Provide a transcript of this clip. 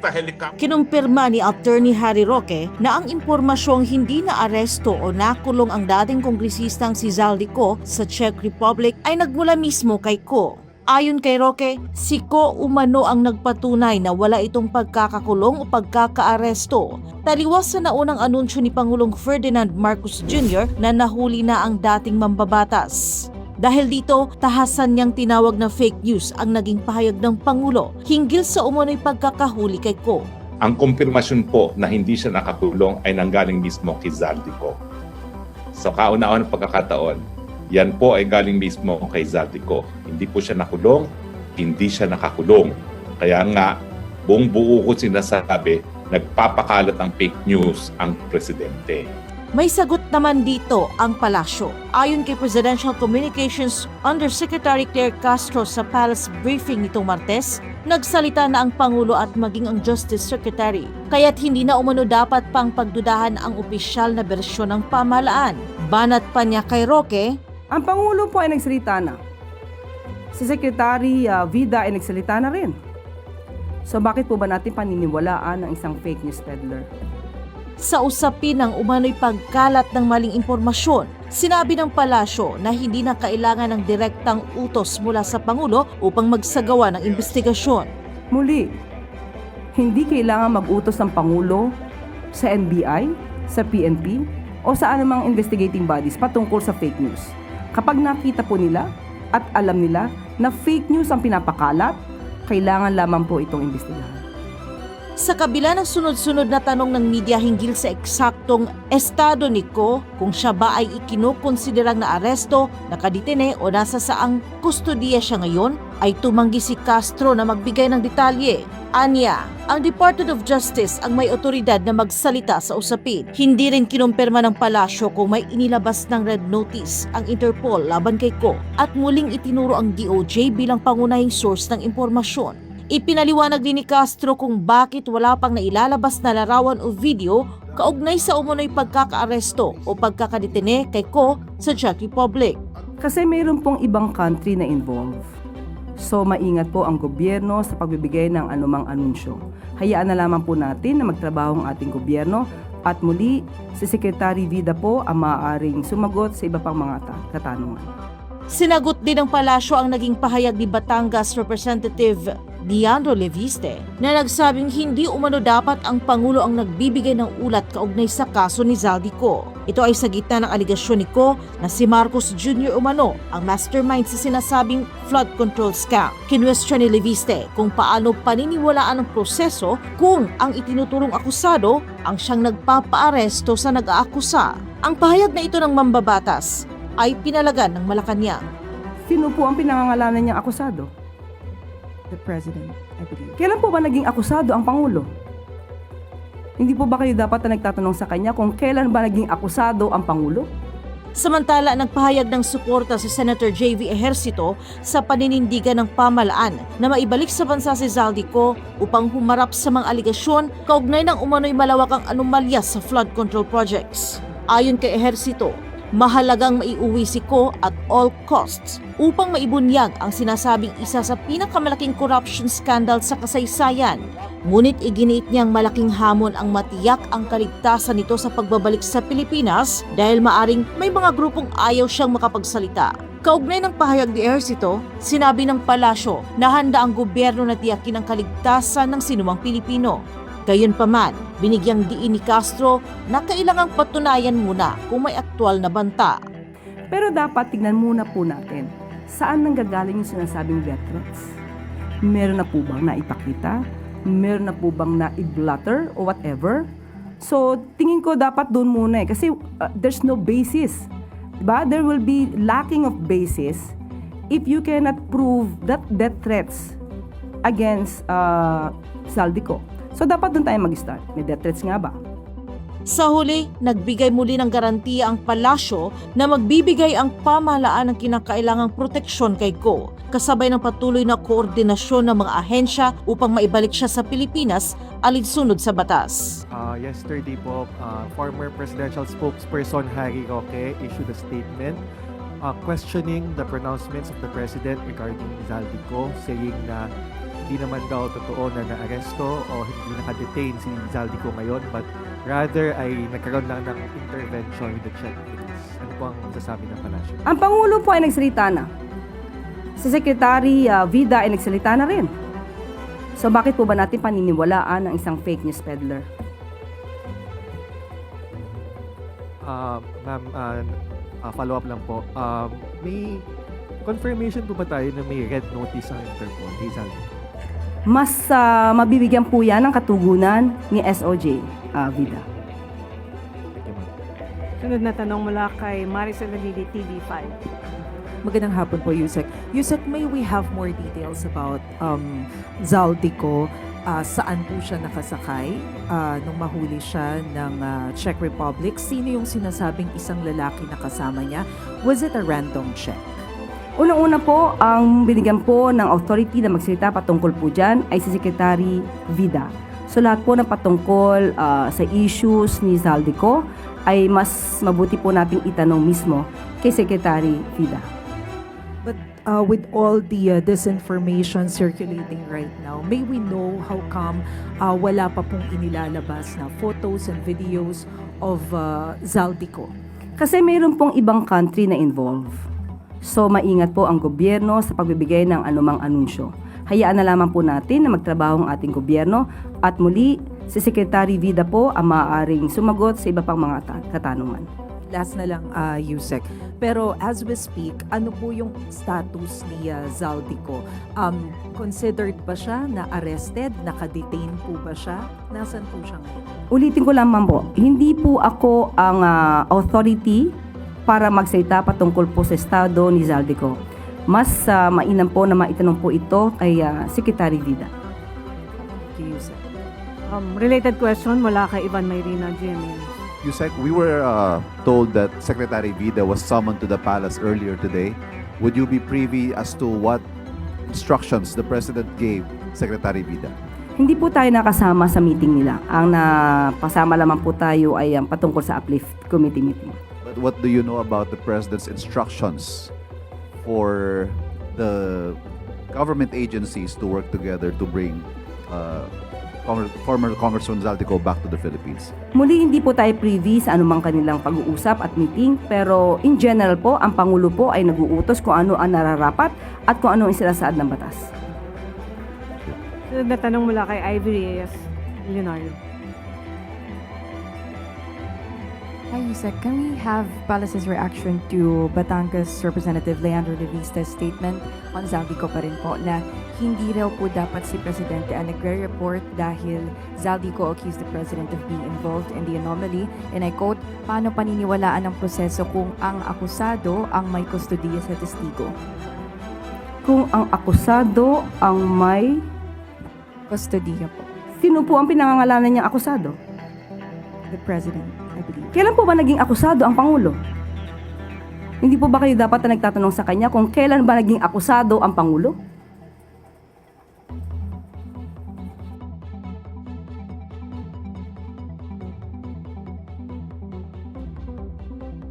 the helicopter. Kinumpirma ni Attorney Harry Roque na ang impormasyong hindi na aresto o nakulong ang dating kongresistang si Zaldico sa Czech Republic ay nagmula mismo kay Ko. Ayon kay Roque, si Ko umano ang nagpatunay na wala itong pagkakakulong o pagkakaaresto. Taliwas sa naunang anunsyo ni Pangulong Ferdinand Marcos Jr. na nahuli na ang dating mambabatas. Dahil dito, tahasan niyang tinawag na fake news ang naging pahayag ng Pangulo hinggil sa umano'y pagkakahuli kay Ko. Ang kumpirmasyon po na hindi siya nakakulong ay nanggaling mismo kay Zaldico. Sa kauna-unang pagkakataon, yan po ay galing mismo kay Zaldico. Hindi po siya nakulong, hindi siya nakakulong. Kaya nga, buong buo ko sinasabi, nagpapakalat ng fake news ang presidente. May sagot naman dito ang palasyo. Ayon kay Presidential Communications Undersecretary Claire Castro sa Palace briefing nitong Martes, nagsalita na ang Pangulo at maging ang Justice Secretary. Kaya't hindi na umano dapat pang pagdudahan ang opisyal na bersyon ng pamahalaan. Banat pa niya kay Roque, ang Pangulo po ay nagsalita na. Si Secretary Vida ay nagsalita na rin. So bakit po ba natin paniniwalaan ng isang fake news peddler? sa usapin ng umano'y pagkalat ng maling impormasyon. Sinabi ng palasyo na hindi na kailangan ng direktang utos mula sa Pangulo upang magsagawa ng investigasyon. Muli, hindi kailangan mag-utos ng Pangulo sa NBI, sa PNP, o sa anumang investigating bodies patungkol sa fake news. Kapag nakita po nila at alam nila na fake news ang pinapakalat, kailangan lamang po itong imbestigahan. Sa kabila ng sunod-sunod na tanong ng media hinggil sa eksaktong estado ni Ko, kung siya ba ay ikinukonsiderang na aresto, nakadetene o nasa saang kustodiya siya ngayon, ay tumanggi si Castro na magbigay ng detalye. Anya, ang Department of Justice ang may otoridad na magsalita sa usapin. Hindi rin kinumpirma ng palasyo kung may inilabas ng red notice ang Interpol laban kay Ko at muling itinuro ang DOJ bilang pangunahing source ng impormasyon. Ipinaliwanag din ni Castro kung bakit wala pang nailalabas na larawan o video kaugnay sa umunoy pagkakaaresto o pagkakadetene kay Ko sa Czech Republic. Kasi mayroon pong ibang country na involved. So maingat po ang gobyerno sa pagbibigay ng anumang anunsyo. Hayaan na lamang po natin na magtrabaho ang ating gobyerno at muli si Secretary Vida po ang maaaring sumagot sa iba pang mga katanungan. Sinagot din ng palasyo ang naging pahayag ni Batangas Representative Leandro Leviste na nagsabing hindi umano dapat ang Pangulo ang nagbibigay ng ulat kaugnay sa kaso ni Zaldico. Ito ay sa gitna ng aligasyon ni Ko na si Marcos Jr. umano ang mastermind sa sinasabing flood control scam. Kinwestiyon ni Leviste kung paano paniniwalaan ang proseso kung ang itinuturong akusado ang siyang nagpapaaresto sa nag-aakusa. Ang pahayag na ito ng mambabatas ay pinalagan ng Malacanang. Sino po ang pinangangalanan niyang akusado? The President, I believe. Kailan po ba naging akusado ang Pangulo? Hindi po ba kayo dapat na nagtatanong sa kanya kung kailan ba naging akusado ang Pangulo? Samantala, nagpahayag ng suporta si Senator J.V. Ejercito sa paninindigan ng pamahalaan na maibalik sa bansa si Zaldico upang humarap sa mga aligasyon kaugnay ng umano'y malawakang anomalya sa flood control projects. Ayon kay Ejercito, mahalagang maiuwi si Ko at all costs upang maibunyag ang sinasabing isa sa pinakamalaking corruption scandal sa kasaysayan. Ngunit iginiit niyang malaking hamon ang matiyak ang kaligtasan nito sa pagbabalik sa Pilipinas dahil maaring may mga grupong ayaw siyang makapagsalita. Kaugnay ng pahayag ni Ejercito, sinabi ng palasyo na handa ang gobyerno na tiyakin ang kaligtasan ng sinumang Pilipino. Gayunpaman, binigyang diin ni Castro na kailangang patunayan muna kung may aktwal na banta. Pero dapat tignan muna po natin saan nanggagaling yung sinasabing death threats. Meron na po bang naipakita? Meron na po bang na-blatter o whatever? So tingin ko dapat doon muna kasi there's no basis. Diba? There will be lacking of basis if you cannot prove that death threats against Zaldico. So dapat doon tayo mag-start. May death threats nga ba? Sa huli, nagbigay muli ng garantiya ang palasyo na magbibigay ang pamahalaan ng kinakailangang proteksyon kay Ko, kasabay ng patuloy na koordinasyon ng mga ahensya upang maibalik siya sa Pilipinas alinsunod sa batas. Yesterday po, former presidential spokesperson Harry Roque issued a statement questioning the pronouncements of the president regarding Zaldico, saying na hindi naman daw totoo na naaresto o hindi naka-detain si Zaldico ngayon, but rather ay nagkaroon lang ng intervention with the checkpoints. Ano po ang masasabi ng palasyo? Ang Pangulo po ay nagsalita na. Si Secretary Vida ay nagsalita na rin. So bakit po ba natin paniniwalaan ang isang fake news peddler? Ma'am, follow up lang po. May confirmation po ba tayo na may red notice ang Interpol kay Zaldico? Mas mabibigyan po yan ng katugunan ni SOJ Vida. Thank you, ma'am. Sunod na tanong mula kay Maricel Alili, TV5. Magandang hapon po, Yusek. Yusek, may we have more details about Zaldico? Saan po siya nakasakay nung mahuli siya ng Czech Republic? Sino yung sinasabing isang lalaki na kasama niya? Was it a random check? Unang-una po, ang binigyan po ng authority na magsalita patungkol po dyan ay si Secretary Vida. So lahat po ng patungkol sa issues ni Zaldico ay mas mabuti po nating itanong mismo kay Secretary Vida. But with all the disinformation circulating right now, may we know how come wala pa pong inilalabas na photos and videos of Zaldico? Kasi mayroon pong ibang country na involved. So maingat po ang gobyerno sa pagbibigay ng anumang anunsyo. Hayaan na lamang po natin na magtrabaho ang ating gobyerno at muli si Secretary Vida po ang maaaring sumagot sa iba pang mga katanungan. Last na lang, Yusek. Pero as we speak, ano po yung status ni Zaldico? Considered ba siya na arrested? Naka-detain po ba siya? Nasaan po siya ngayon? Ulitin ko lamang po, hindi po ako ang authority para magsalita patungkol po sa estado ni Zaldico. Mas mainam po na maitanong po ito kay Secretary Vida. Thank you, Yusek. Related question mula kay Ivan Mayrina, GMA. Yusek, we were told that Secretary Vida was summoned to the palace earlier today. Would you be privy as to what instructions the President gave Secretary Vida? Hindi po tayo nakasama sa meeting nila. Ang napasama lamang po tayo ay ang patungkol sa uplift committee meeting. But what do you know about the President's instructions for the government agencies to work together to bring former Congressman Zaldico back to the Philippines? Muli, hindi po tayo privy sa anumang kanilang pag-uusap at meeting, pero in general po, ang Pangulo po ay nag-uutos kung ano ang nararapat at kung ano ang sinasaad ng batas. Sunod na tanong mula kay Ivy Reyes, Leonardo. Hi, Yusek. Can we have Palace's reaction to Batangas Representative Leandro de Vista's statement on Zaldico pa rin po na hindi raw po dapat si Presidente ang nagre-report dahil Zaldico accused the President of being involved in the anomaly, and I quote, paano paniniwalaan ang proseso kung ang akusado ang may kustodiya sa testigo? Kung ang akusado ang may... Kustodiya po. Sino po ang pinangangalanan niyang akusado? The President, I believe. Kailan po ba naging akusado ang Pangulo? Hindi po ba kayo dapat na nagtatanong sa kanya kung kailan ba naging akusado ang Pangulo?